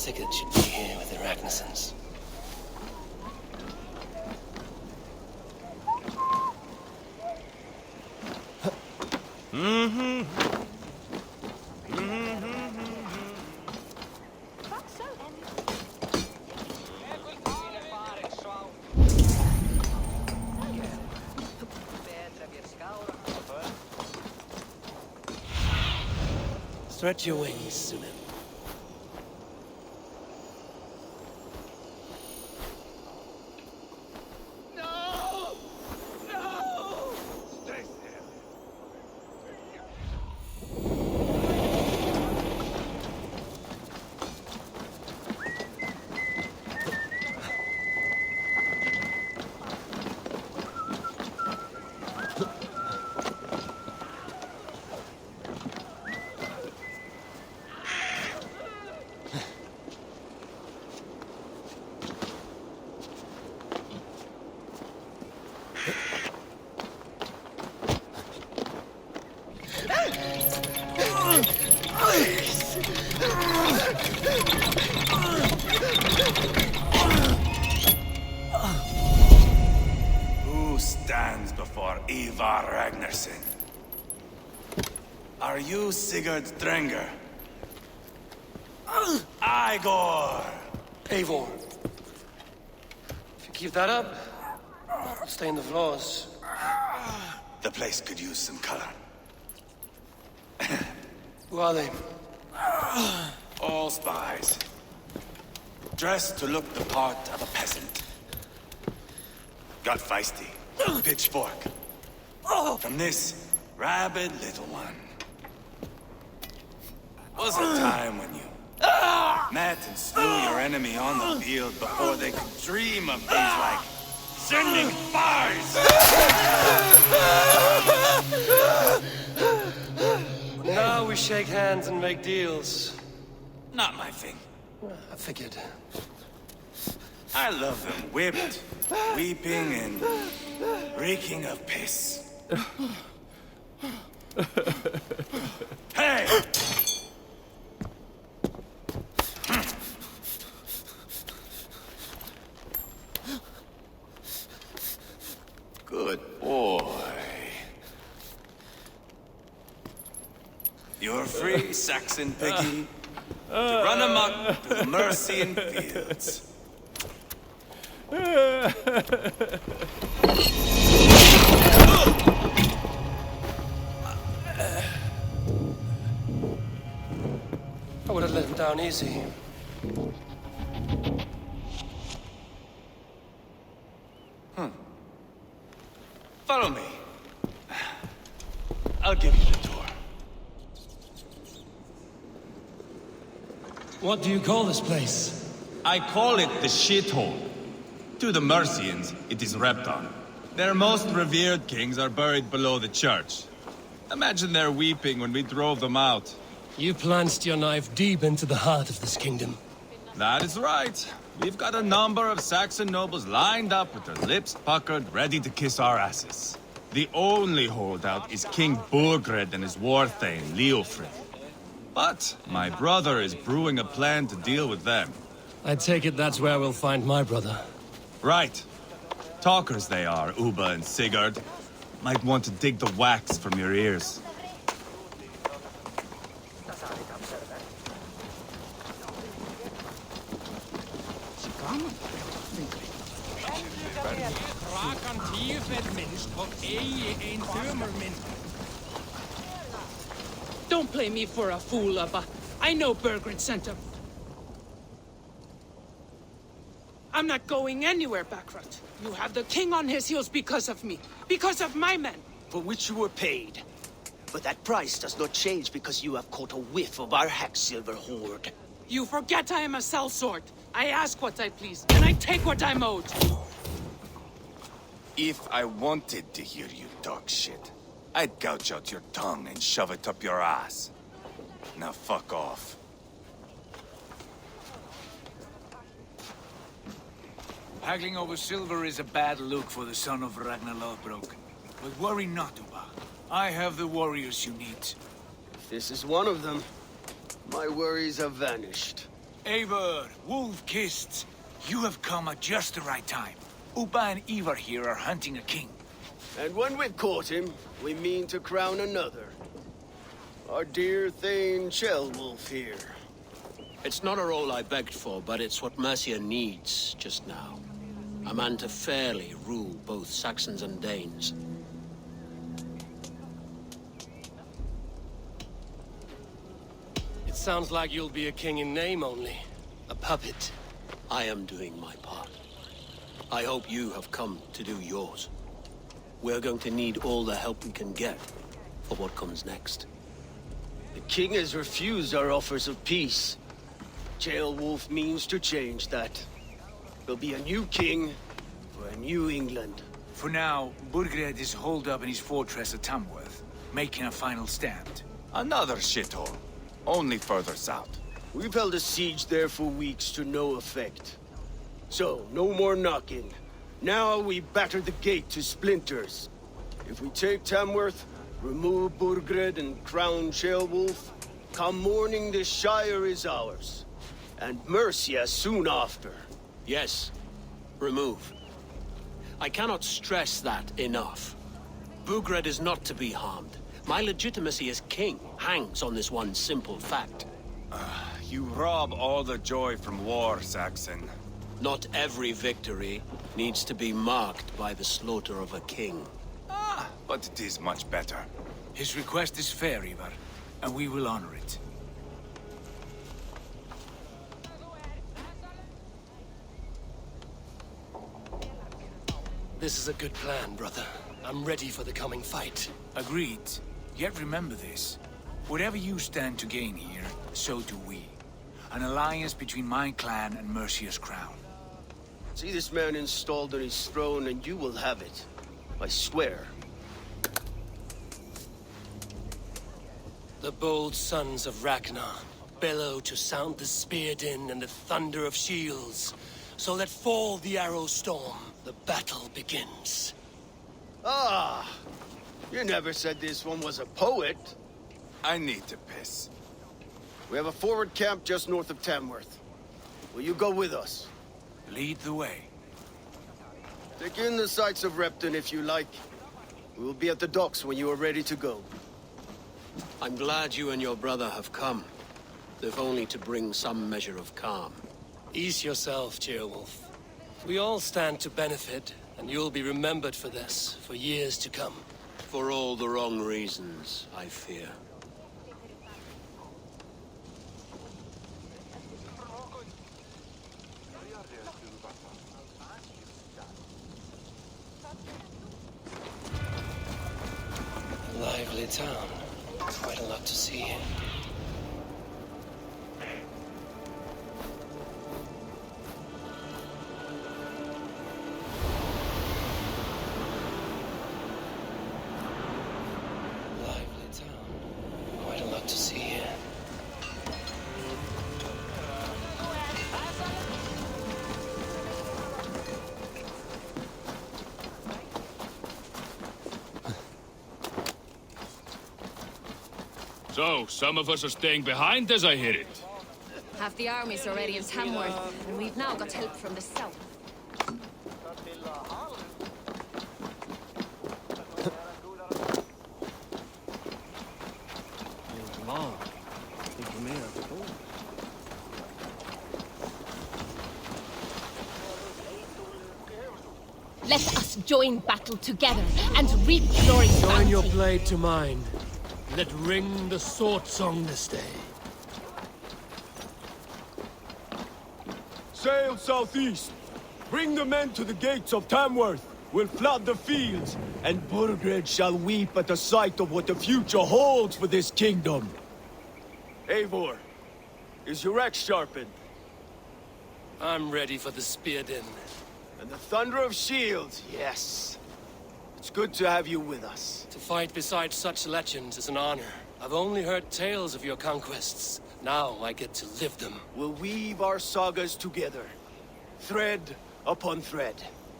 Sigurd should be here with the Ragnarsons. Stretch your wings, Sunan. No! No! Stay there. Who stands before Eivor Ragnarsson? Are you Sigurd Drenger? Eivor! Eivor. If you keep that up, I'll stain the floors. The place could use some color. Who are they? All spies. Dressed to look the part of a peasant. Got feisty. Pitchfork. From this rabid little one. Was a time when you met and slew your enemy on the field before they could dream of things like sending spies! Now we shake hands and make deals. Not my thing. I figured. I love them whipped, weeping, and reeking of piss. Hey! Good boy. You're free, Saxon piggy, to run amok through the Mercian fields. I would have let him down easy. Follow me. I'll give you the tour. What do you call this place? I call it the shithole. To the Mercians, it is Repton. Their most revered kings are buried below the church. Imagine their weeping when we drove them out. You plunged your knife deep into the heart of this kingdom. That is right. We've got a number of Saxon nobles lined up with their lips puckered, ready to kiss our asses. The only holdout is King Burgred and his warthane, Leofrid. But my brother is brewing a plan to deal with them. I take it that's where we'll find my brother. Right. Talkers they are, Uba and Sigurd. Might want to dig the wax from your ears. Don't play me for a fool, Abba. I know Burgred sent him. I'm not going anywhere, Backrut. You have the king on his heels because of me. Because of my men. For which you were paid. But that price does not change because you have caught a whiff of our Hacksilver hoard. You forget I am a sellsword. I ask what I please, and I take what I'm owed. If I wanted to hear you talk shit, I'd gouge out your tongue and shove it up your ass. Now fuck off. Haggling over silver is a bad look for the son of Ragnar Lothbroken. But worry not, Uba. I have the warriors you need. This is one of them. My worries have vanished. Eivor, wolf-kissed, you have come at just the right time. Upa and Eivor here are hunting a king. And when we've caught him, we mean to crown another. Our dear Thane Shellwolf here. It's not a role I begged for, but it's what Mercia needs just now. A man to fairly rule both Saxons and Danes. It sounds like you'll be a king in name only. A puppet. I am doing my part. I hope you have come to do yours. We're going to need all the help we can get for what comes next. The king has refused our offers of peace. Jailwolf means to change that. There'll be a new king for a new England. For now, Burgred is holed up in his fortress at Tamworth, making a final stand. Another shithole. Only further south. We've held a siege there for weeks to no effect. So, no more knocking. Now we batter the gate to splinters. If we take Tamworth, remove Burgred and crown Shellwolf, come morning the Shire is ours. And Mercia soon after. Yes, remove. I cannot stress that enough. Burgred is not to be harmed. My legitimacy as king hangs on this one simple fact. You rob all the joy from war, Saxon. Not every victory needs to be marked by the slaughter of a king. But it is much better. His request is fair, Eivor, and we will honor it. This is a good plan, brother. I'm ready for the coming fight. Agreed. Yet remember this. Whatever you stand to gain here, so do we. An alliance between my clan and Mercia's crown. See this man installed on his throne and you will have it. I swear. The bold sons of Ragnar bellow to sound the spear din and the thunder of shields. So let fall the arrow storm. The battle begins. Ah! You never said this one was a poet. I need to piss. We have a forward camp just north of Tamworth. Will you go with us? Lead the way. Take in the sights of Repton if you like. We will be at the docks when you are ready to go. I'm glad you and your brother have come. If only to bring some measure of calm. Ease yourself, Jailwolf. We all stand to benefit, and you'll be remembered for this, for years to come. For all the wrong reasons, I fear. A lively town. Quite a lot to see. So, some of us are staying behind as I hear it. Half the army's already in Tamworth, and we've now got help from the south. Let us join battle together and reap glory's Join your bounty. blade to mine. Let ring the sword song this day. Sail southeast. Bring the men to the gates of Tamworth. We'll flood the fields, and Burgred shall weep at the sight of what the future holds for this kingdom. Eivor, is your axe sharpened? I'm ready for the spear din. And the thunder of shields, yes. It's good to have you with us. To fight beside such legends is an honor. I've only heard tales of your conquests. Now I get to live them. We'll weave our sagas together. Thread upon thread.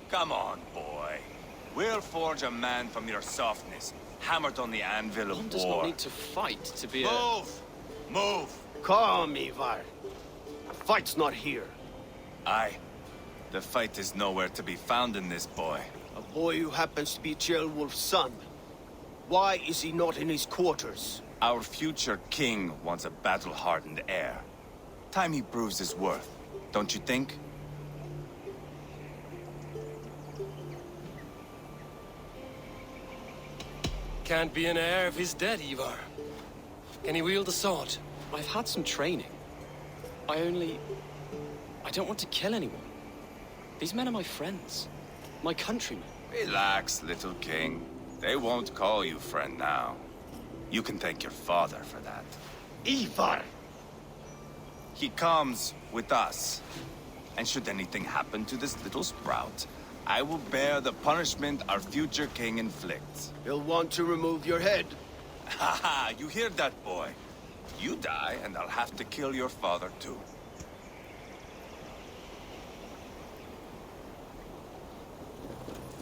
Come on, boy. We'll forge a man from your softness, hammered on the anvil of One war. does not need to fight to be a... Move! Move! Calm, Eivor. fight's not here. Aye. The fight is nowhere to be found in this boy. A boy who happens to be Ceolwulf's son. Why is he not in his quarters? Our future king wants a battle-hardened heir. Time he proves his worth, don't you think? Can't be an heir if he's dead, Eivor. Can he wield a sword? I've had some training. I don't want to kill anyone. These men are my friends. My countrymen. Relax, little king. They won't call you friend now. You can thank your father for that. Eivor! He comes with us. And should anything happen to this little sprout, I will bear the punishment our future king inflicts. He'll want to remove your head. Haha, you hear that, boy? You die, and I'll have to kill your father, too.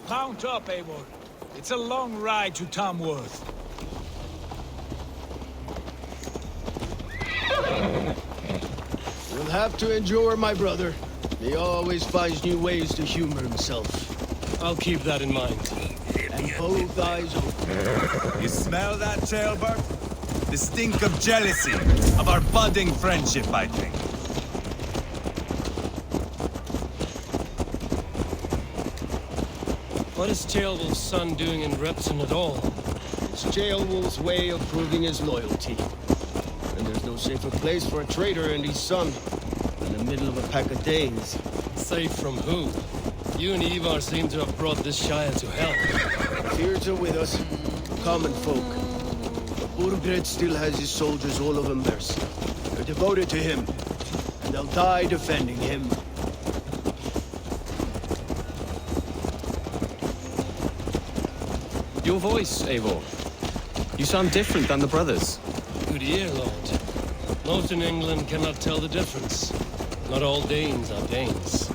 Mount up, Eivor. It's a long ride to Tamworth. You'll have to endure, my brother. He always finds new ways to humor himself. I'll keep that in mind. And both eyes open. You smell that, Tailbird? The stink of jealousy, of our budding friendship, I think. What is Ceolwulf's son doing in Repton at all? It's Ceolwulf's way of proving his loyalty. And there's no safer place for a traitor and his son in the middle of a pack of Danes. Safe from who? You and Eivor seem to have brought this Shire to hell. The fears are with us, common folk. But Burgred still has his soldiers all over mercy. They're devoted to him, and they'll die defending him. Your voice, Eivor. You sound different than the brothers. Good ear, Lord. Most in England cannot tell the difference. Not all Danes are Danes.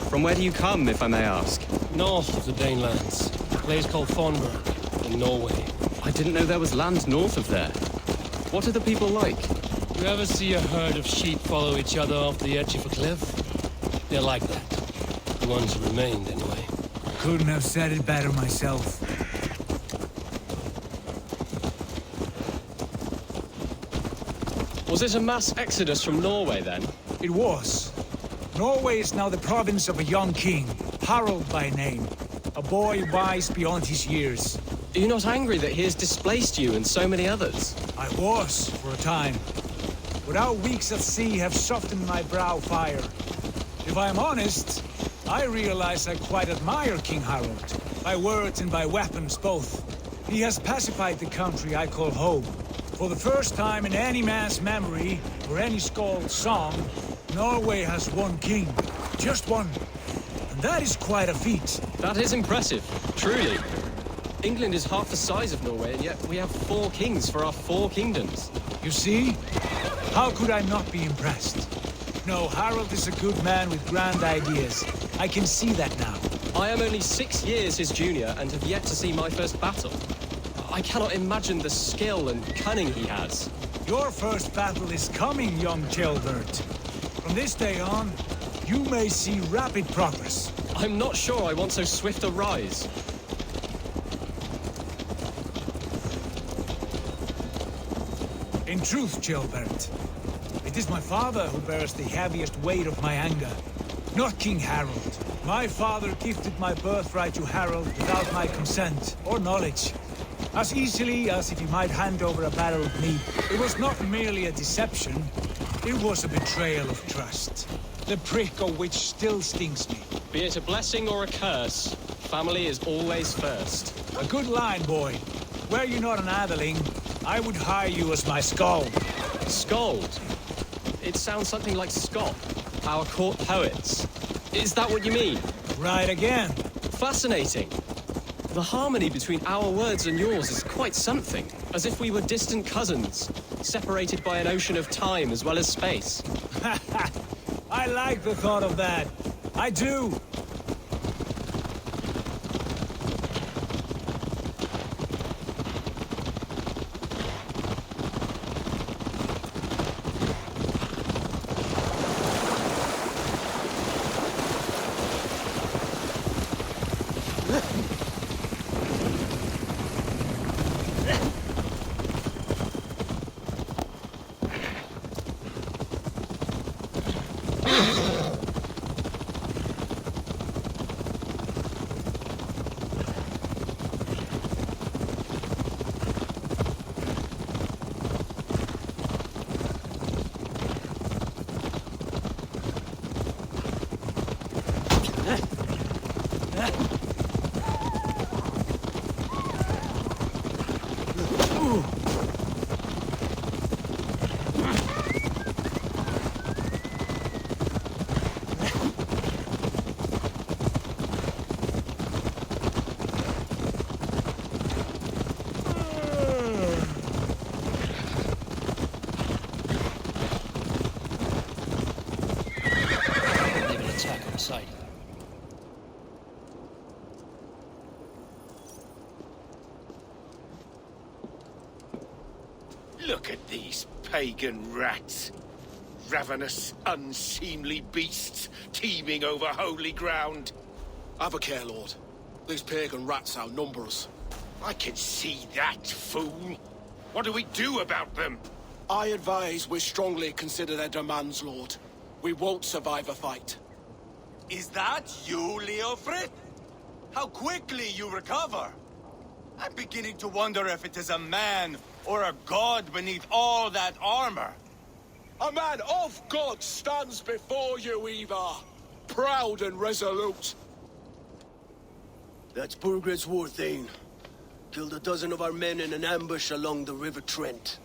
From where do you come, if I may ask? North of the Danelands. A place called Thornburg, in Norway. I didn't know there was land north of there. What are the people like? You ever see a herd of sheep follow each other off the edge of a cliff? They're like that. The ones who remained, anyway. Couldn't have said it better myself. Was it a mass exodus from Norway, then? It was. Norway is now the province of a young king, Harald by name. A boy wise beyond his years. Are you not angry that he has displaced you and so many others? I was, for a time. But our weeks at sea have softened my brow fire. If I am honest, I realize I quite admire King Harald. By words and by weapons, both. He has pacified the country I call home. For the first time in any man's memory, or any skald's song, Norway has one king. Just one. And that is quite a feat. That is impressive, truly. England is half the size of Norway, and yet we have 4 kings for our 4 kingdoms. You see? How could I not be impressed? No, Harald is a good man with grand ideas. I can see that now. I am only 6 years his junior and have yet to see my first battle. I cannot imagine the skill and cunning he has. Your first battle is coming, young Ceolbert. From this day on, you may see rapid progress. I'm not sure I want so swift a rise. In truth, Ceolbert, it is my father who bears the heaviest weight of my anger, not King Harald. My father gifted my birthright to Harald without my consent or knowledge. As easily as if he might hand over a barrel of meat. It was not merely a deception, it was a betrayal of trust. The prick of which still stings me. Be it a blessing or a curse, family is always first. A good line, boy. Were you not an atheling, I would hire you as my skald. Skald? It sounds something like Scott, our court poets. Is that what you mean? Right again. Fascinating. The harmony between our words and yours is quite something. As if we were distant cousins, separated by an ocean of time as well as space. I like the thought of that. I do. Sight. Look at these pagan rats. Ravenous, unseemly beasts teeming over holy ground. Have a care, Lord. These pagan rats outnumber us. I can see that, fool. What do we do about them? I advise we strongly consider their demands, Lord. We won't survive a fight. Is that you, Leofrid? How quickly you recover! I'm beginning to wonder if it is a man or a god beneath all that armor. A man of God stands before you, Eivor. Proud and resolute. That's Burgred's war thane. Killed a dozen of our men in an ambush along the River Trent.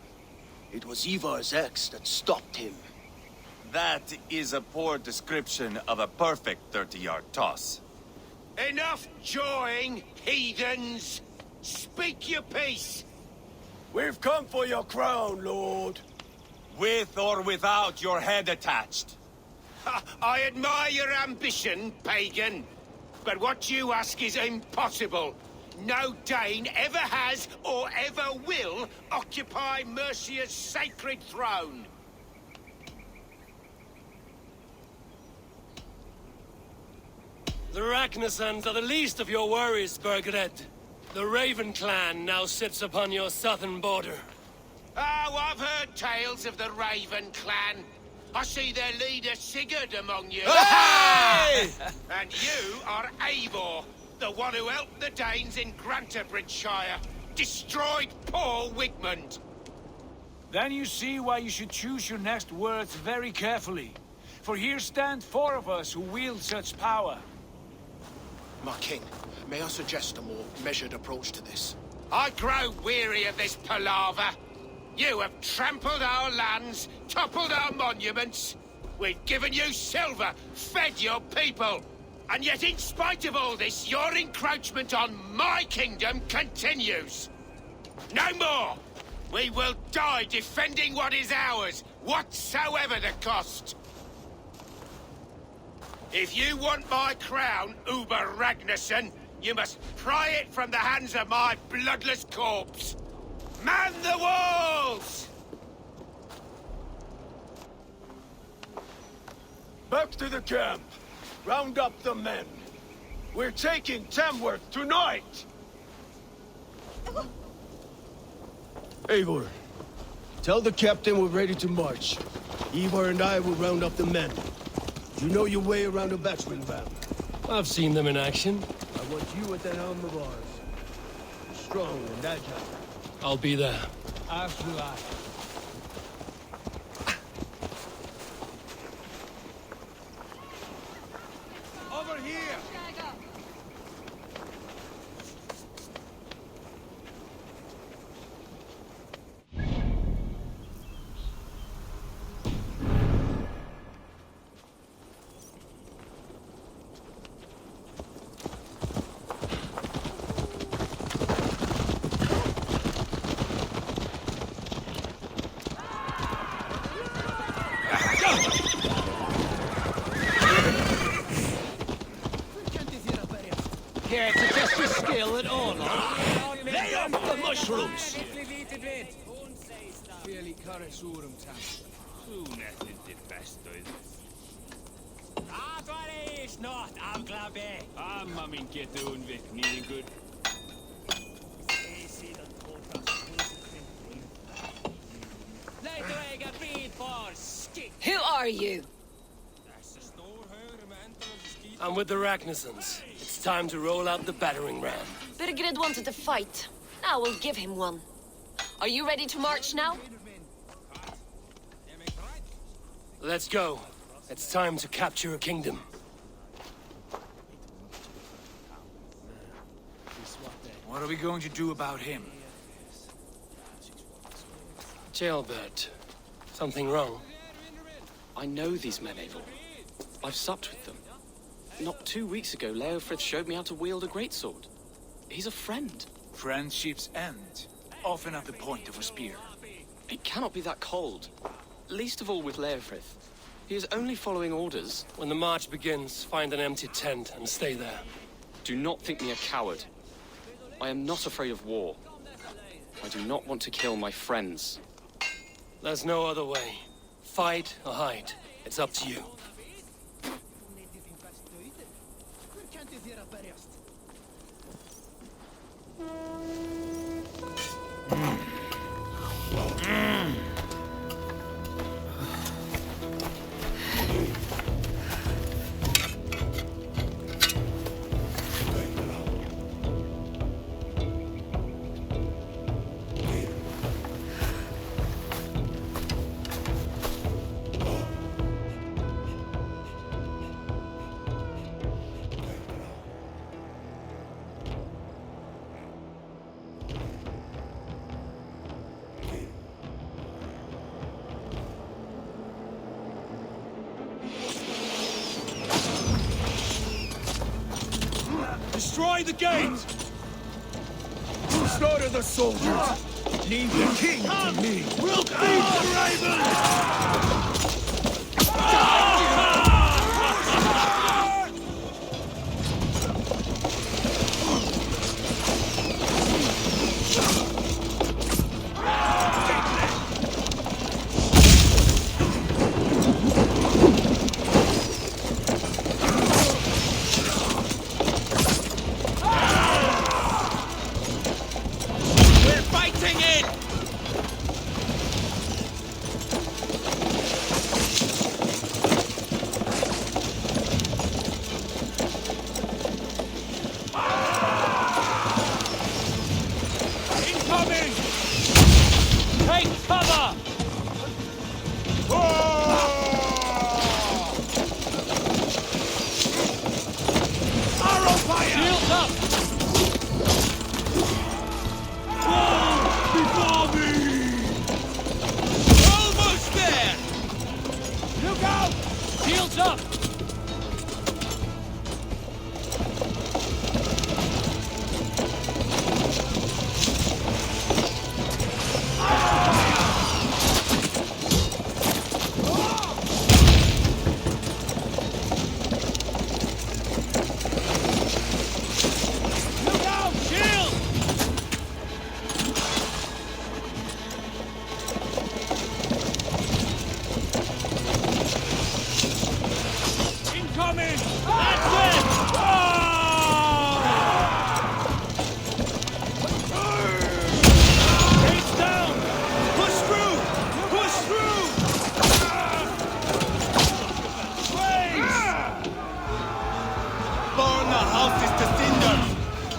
It was Eivor's axe that stopped him. That is a poor description of a perfect 30-yard toss. Enough jawing, heathens! Speak your piece! We've come for your crown, Lord. With or without your head attached. I admire your ambition, pagan. But what you ask is impossible. No Dane ever has or ever will occupy Mercia's sacred throne. The Ragnarsons are the least of your worries, Burgred. The Raven clan now sits upon your southern border. Oh, I've heard tales of the Raven clan. I see their leader Sigurd among you. Hey! And you are Eivor, the one who helped the Danes in Grantabridgeshire. Destroyed Paul Wigmund. Then you see why you should choose your next words very carefully. For here stand 4 of us who wield such power. My king, may I suggest a more measured approach to this? I grow weary of this palaver. You have trampled our lands, toppled our monuments. We've given you silver, fed your people. And yet in spite of all this, your encroachment on my kingdom continues. No more! We will die defending what is ours, whatsoever the cost. If you want my crown, Uber Ragnarsson, you must pry it from the hands of my bloodless corpse. Man the walls! Back to the camp. Round up the men. We're taking Tamworth tonight! Eivor, tell the captain we're ready to march. Eivor and I will round up the men. You know your way around a battering ram. I've seen them in action. I want you at the helm of ours. Strong and agile. I'll be there. As will I. Over here! Care to test your skill at all, lay off the mushrooms! Man min get undvikningen good. Who are you? I'm with the Ragnarsons. It's time to roll out the battering ram. Burgred wanted to fight. Now we'll give him one. Are you ready to march now? Let's go. It's time to capture a kingdom. What are we going to do about him? Jailbird. Something wrong? I know these men, Eivor. I've supped with them. Not 2 weeks ago, Leofrith showed me how to wield a greatsword. He's a friend. Friendships end, often at the point of a spear. It cannot be that cold. Least of all with Leofrith. He is only following orders. When the march begins, find an empty tent and stay there. Do not think me a coward. I am not afraid of war. I do not want to kill my friends. There's no other way. Fight or hide. It's up to you. Destroy the gate! Who started the soldiers? Leave the king to me! We'll beat the ravens!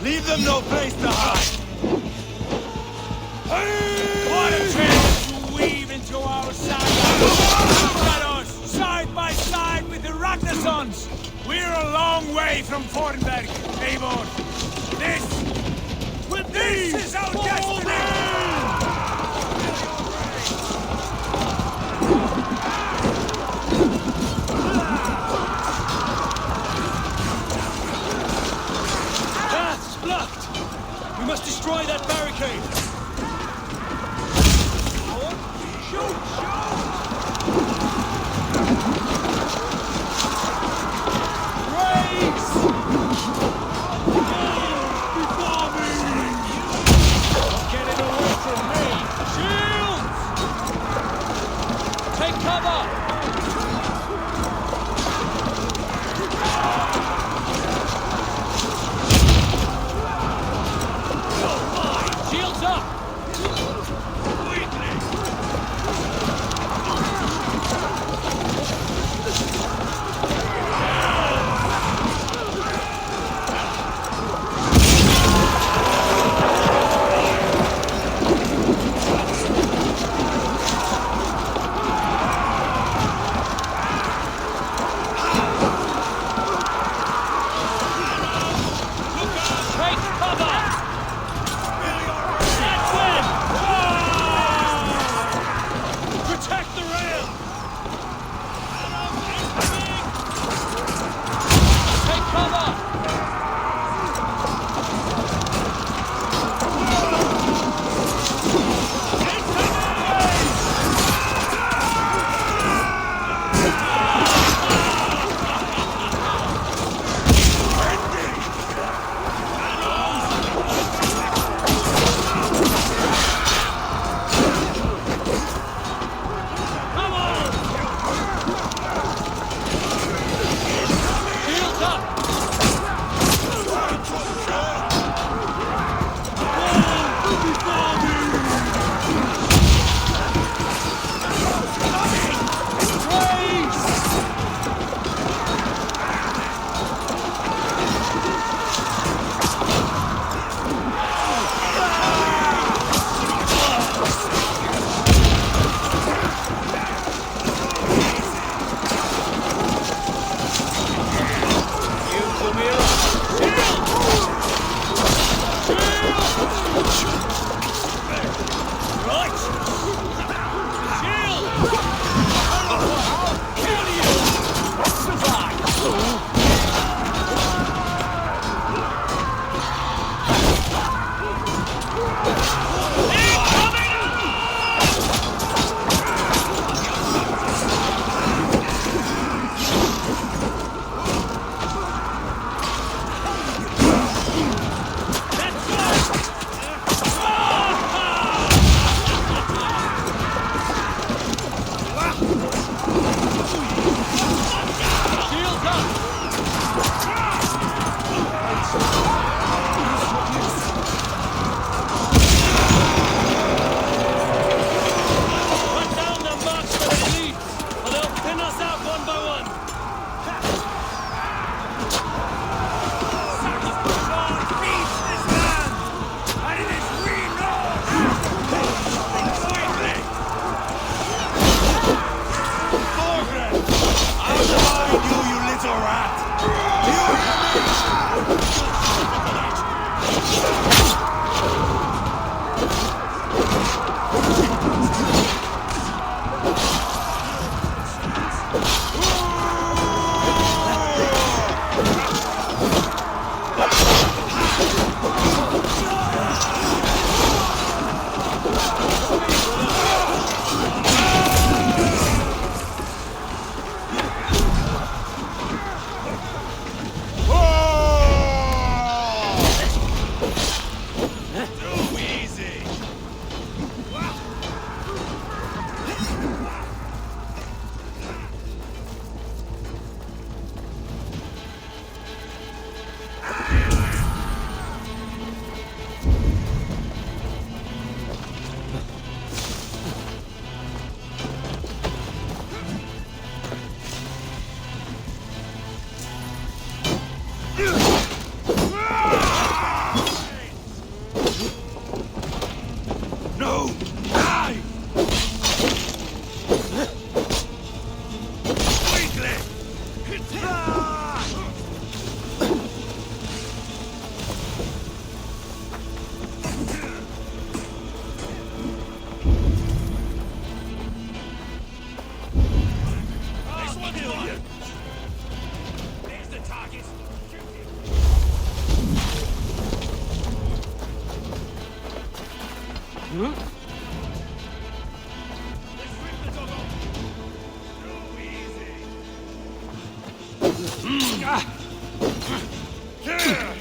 Leave them no place to hide! What a chance to weave into our saga! Look at us, side by side with the Ragnarsons! We're a long way from Fornberg, Eivor! This is our destiny! We must destroy that barricade! Shoot! Race! Before me! Get it away from me! Shields! Take cover!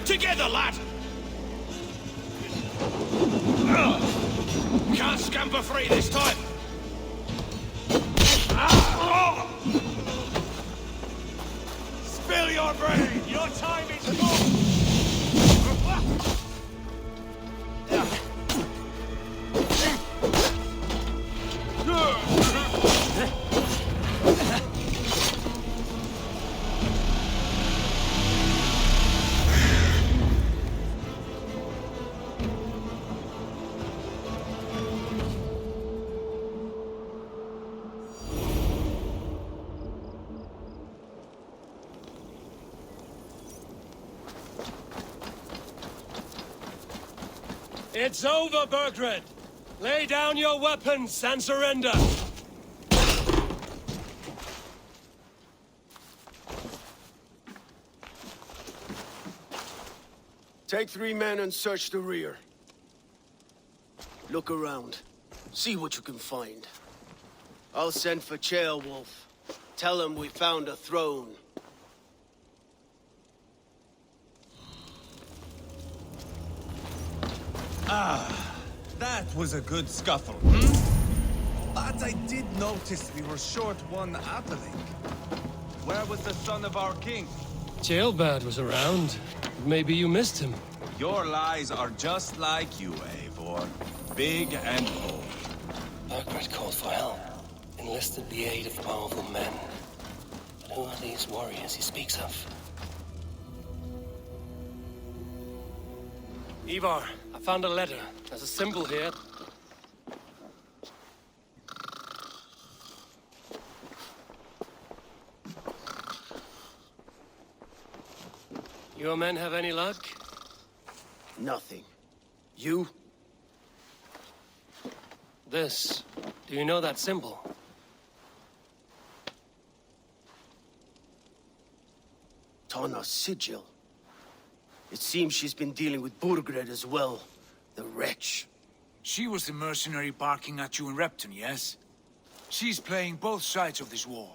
Together, lad! Can't scamper free this time! Spill your brain! Your time is gone! It's over, Burgred! Lay down your weapons and surrender! Take 3 men and search the rear. Look around. See what you can find. I'll send for Ceolwulf. Tell him we found a throne. That was a good scuffle, But I did notice we were short one atheling. Where was the son of our king? Ceolbad was around. Maybe you missed him. Your lies are just like you, Eivor. Big and bold. Burgred called for help. Enlisted the aid of powerful men. But who are these warriors he speaks of? Eivor, I found a letter. There's a symbol here. Your men have any luck? Nothing. You? This. Do you know that symbol? Tana's sigil. It seems she's been dealing with Burgred as well. The wretch. She was the mercenary barking at you in Repton, yes? She's playing both sides of this war.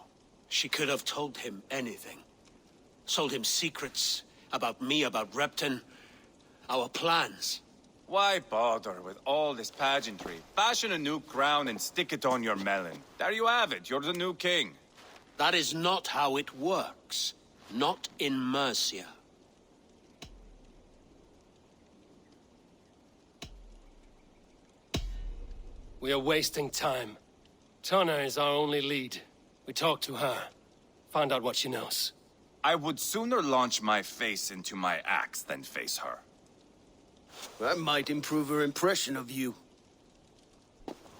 She could have told him anything. Sold him secrets about me, about Repton, our plans. Why bother with all this pageantry? Fashion a new crown and stick it on your melon. There you have it, you're the new king. That is not how it works. Not in Mercia. We are wasting time. Tana is our only lead. We talk to her. Find out what she knows. I would sooner launch my face into my axe than face her. That might improve her impression of you.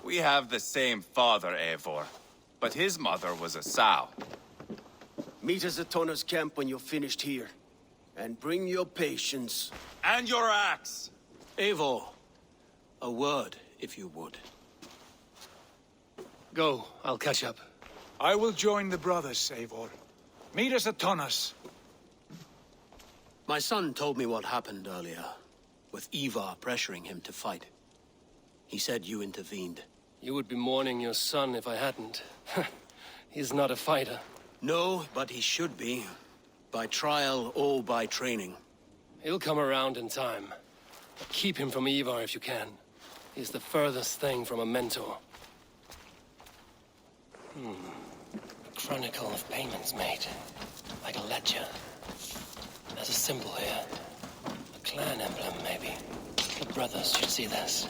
We have the same father, Eivor. But his mother was a sow. Meet us at Tana's camp when you're finished here. And bring your patience. And your axe! Eivor, a word, if you would. Go, I'll catch up. I will join the brothers, Eivor. Meet us at Tana's. My son told me what happened earlier, with Eivor pressuring him to fight. He said you intervened. You would be mourning your son if I hadn't. He's not a fighter. No, but he should be. By trial or by training. He'll come around in time. But keep him from Eivor if you can. He's the furthest thing from a mentor. A chronicle of payments made. Like a ledger. There's a symbol here. A clan emblem, maybe. The brothers should see this.